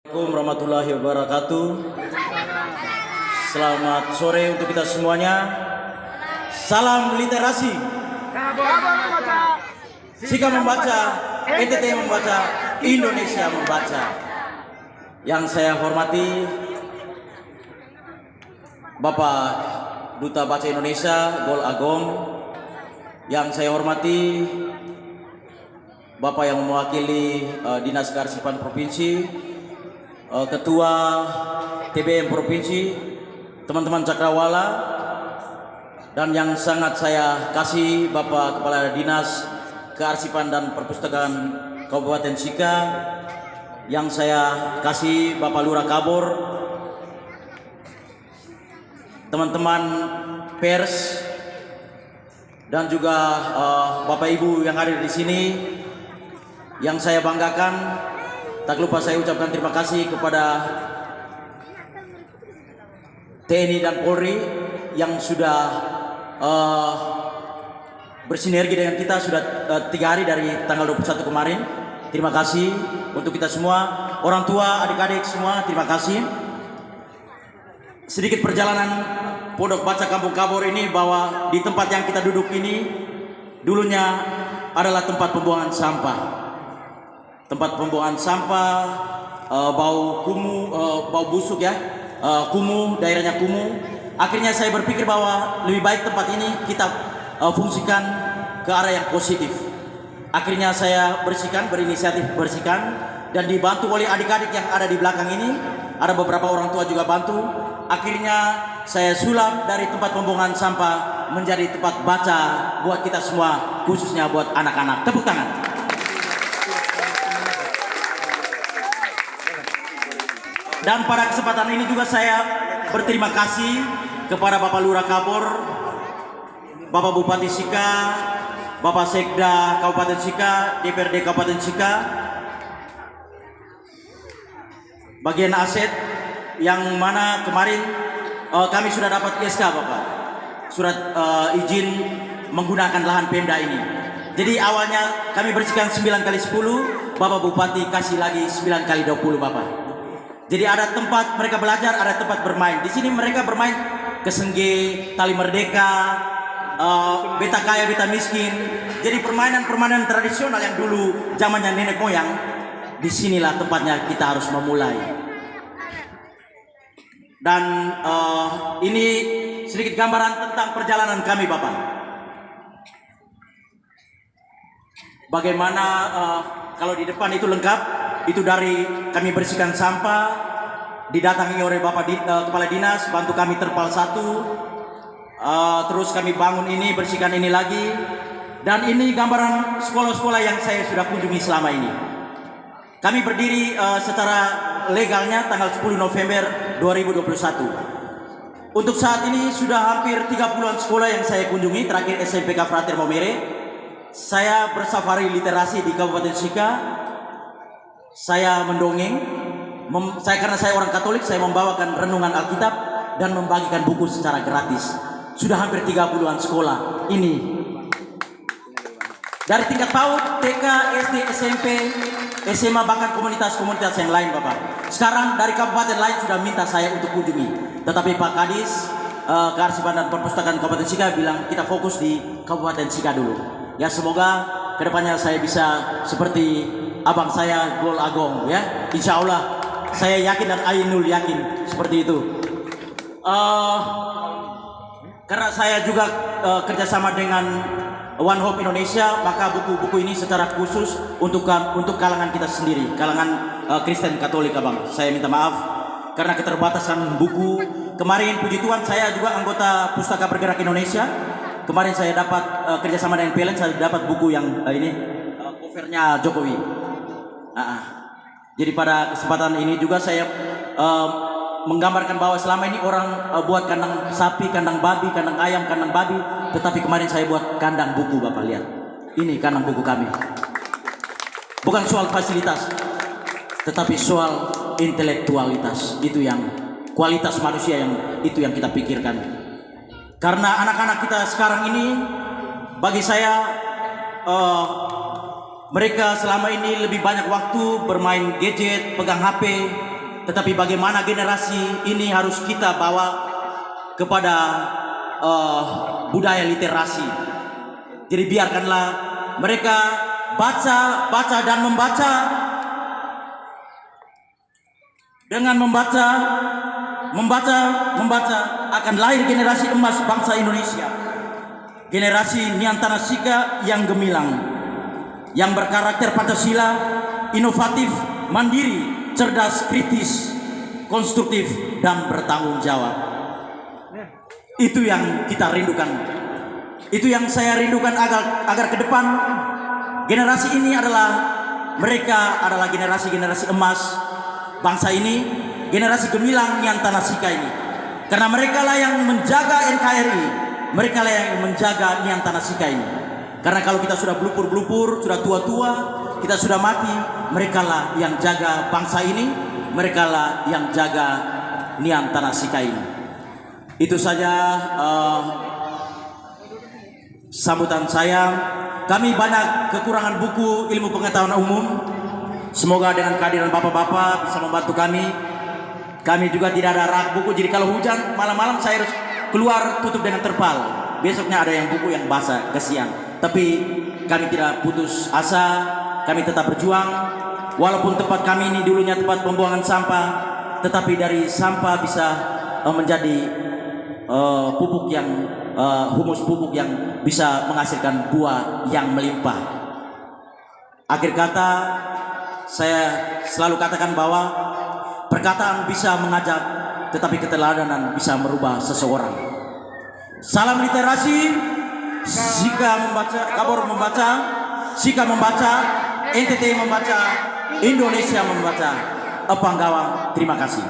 Assalamualaikum warahmatullahi wabarakatuh. Selamat sore untuk kita semuanya. Salam literasi. Sika membaca, NTT membaca, Indonesia membaca. Yang saya hormati Bapak Duta Baca Indonesia Gol Agong. Yang saya hormati Bapak yang mewakili Dinas Kearsipan Provinsi, Ketua TBM Provinsi, teman-teman Cakrawala, dan yang sangat saya kasih Bapak Kepala Dinas Kearsipan dan Perpustakaan Kabupaten Sika, yang saya kasih Bapak Lurah Kabor, teman-teman pers, dan juga Bapak Ibu yang hadir di sini, yang saya banggakan. Tak lupa saya ucapkan terima kasih kepada TNI dan Polri yang sudah bersinergi dengan kita sudah 3 hari dari tanggal 21 kemarin. Terima kasih untuk kita semua, orang tua, adik-adik semua, terima kasih. Sedikit perjalanan Pondok Baca Kampung Kabor ini, bahwa di tempat yang kita duduk ini dulunya adalah tempat pembuangan sampah. Tempat pembuangan sampah, bau kumuh, bau busuk ya, kumuh, daerahnya kumuh. Akhirnya saya berpikir bahwa lebih baik tempat ini kita fungsikan ke arah yang positif. Akhirnya saya berinisiatif bersihkan, dan dibantu oleh adik-adik yang ada di belakang ini. Ada beberapa orang tua juga bantu. Akhirnya saya sulap dari tempat pembuangan sampah menjadi tempat baca buat kita semua, khususnya buat anak-anak. Tepuk tangan. Dan pada kesempatan ini juga saya berterima kasih kepada Bapak Lurah Kabor, Bapak Bupati Sika, Bapak Sekda Kabupaten Sika, DPRD Kabupaten Sika, bagian aset yang mana kemarin kami sudah dapat SK Bapak, surat izin menggunakan lahan Pemda ini. Jadi awalnya kami bersihkan 9x10, Bapak Bupati kasih lagi 9x20 Bapak. Jadi ada tempat mereka belajar, ada tempat bermain. Di sini mereka bermain kesengge, tali merdeka, beta kaya, beta miskin. Jadi permainan-permainan tradisional yang dulu zamannya nenek moyang. Disinilah tempatnya kita harus memulai. Dan ini sedikit gambaran tentang perjalanan kami Bapak. Bagaimana kalau di depan itu lengkap. Itu dari kami bersihkan sampah, didatangi oleh Bapak Kepala Dinas, bantu kami terpal 1, terus kami bangun ini, bersihkan ini lagi. Dan ini gambaran sekolah-sekolah yang saya sudah kunjungi selama ini. Kami berdiri secara legalnya tanggal 10 November 2021. Untuk saat ini sudah hampir 30-an sekolah yang saya kunjungi, terakhir SMPK Frater Momere. Saya bersafari literasi di Kabupaten Sika. Saya mendongeng, karena saya orang Katolik, saya membawakan renungan Alkitab dan membagikan buku secara gratis. Sudah hampir 30-an sekolah ini. Dari tingkat PAUD, TK, SD, SMP, SMA, bahkan komunitas-komunitas yang lain Bapak. Sekarang dari kabupaten lain sudah minta saya untuk kunjungi. Tetapi Pak Kadis, Kearsipan dan Perpustakaan Kabupaten Sika bilang kita fokus di Kabupaten Sika dulu. Ya semoga kedepannya saya bisa seperti abang saya Gol Agong ya, insya Allah saya yakin dan Ainul yakin seperti itu. Karena saya juga kerjasama dengan One Hope Indonesia, maka buku-buku ini secara khusus untuk kalangan kita sendiri, kalangan Kristen Katolik abang. Saya minta maaf karena keterbatasan buku. Kemarin puji Tuhan saya juga anggota Pustaka Bergerak Indonesia. Kemarin saya dapat kerjasama dengan PLN, saya dapat buku yang ini covernya Jokowi. Jadi pada kesempatan ini juga saya menggambarkan bahwa selama ini orang buat kandang sapi, kandang babi, kandang ayam, kandang babi, tetapi kemarin saya buat kandang buku Bapak lihat. Ini kandang buku kami. Bukan soal fasilitas, tetapi soal intelektualitas. Itu yang kualitas manusia, yang itu yang kita pikirkan. Karena anak-anak kita sekarang ini bagi saya mereka selama ini lebih banyak waktu bermain gadget, pegang HP, tetapi bagaimana generasi ini harus kita bawa kepada budaya literasi. Jadi biarkanlah mereka baca dan membaca. Dengan membaca akan lahir generasi emas bangsa Indonesia. Generasi Niantara Sika yang gemilang, yang berkarakter Pancasila, inovatif, mandiri, cerdas, kritis, konstruktif, dan bertanggung jawab. Itu yang kita rindukan. Itu yang saya rindukan agar ke depan generasi ini mereka adalah generasi emas bangsa ini, generasi gemilang Niantara Sika ini. Karena mereka lah yang menjaga NKRI, mereka lah yang menjaga Niantara Sika ini. Karena kalau kita sudah belupur, sudah tua-tua, kita sudah mati, mereka lah yang jaga bangsa ini, mereka lah yang jaga Niantara Sika ini. Itu saja sambutan saya. Kami banyak kekurangan buku ilmu pengetahuan umum. Semoga dengan kehadiran bapak-bapak bisa membantu kami. Kami juga tidak ada rak buku, jadi kalau hujan malam-malam saya harus keluar tutup dengan terpal. Besoknya ada yang buku yang basah, kasihan. Tapi kami tidak putus asa, kami tetap berjuang. Walaupun tempat kami ini dulunya tempat pembuangan sampah, tetapi dari sampah bisa menjadi pupuk yang humus pupuk yang bisa menghasilkan buah yang melimpah. Akhir kata, saya selalu katakan bahwa perkataan bisa mengajak, tetapi keteladanan bisa merubah seseorang. Salam literasi, Sika membaca, Kabor membaca, Sika membaca, NTT membaca, Indonesia membaca. Epang Gawang, terima kasih.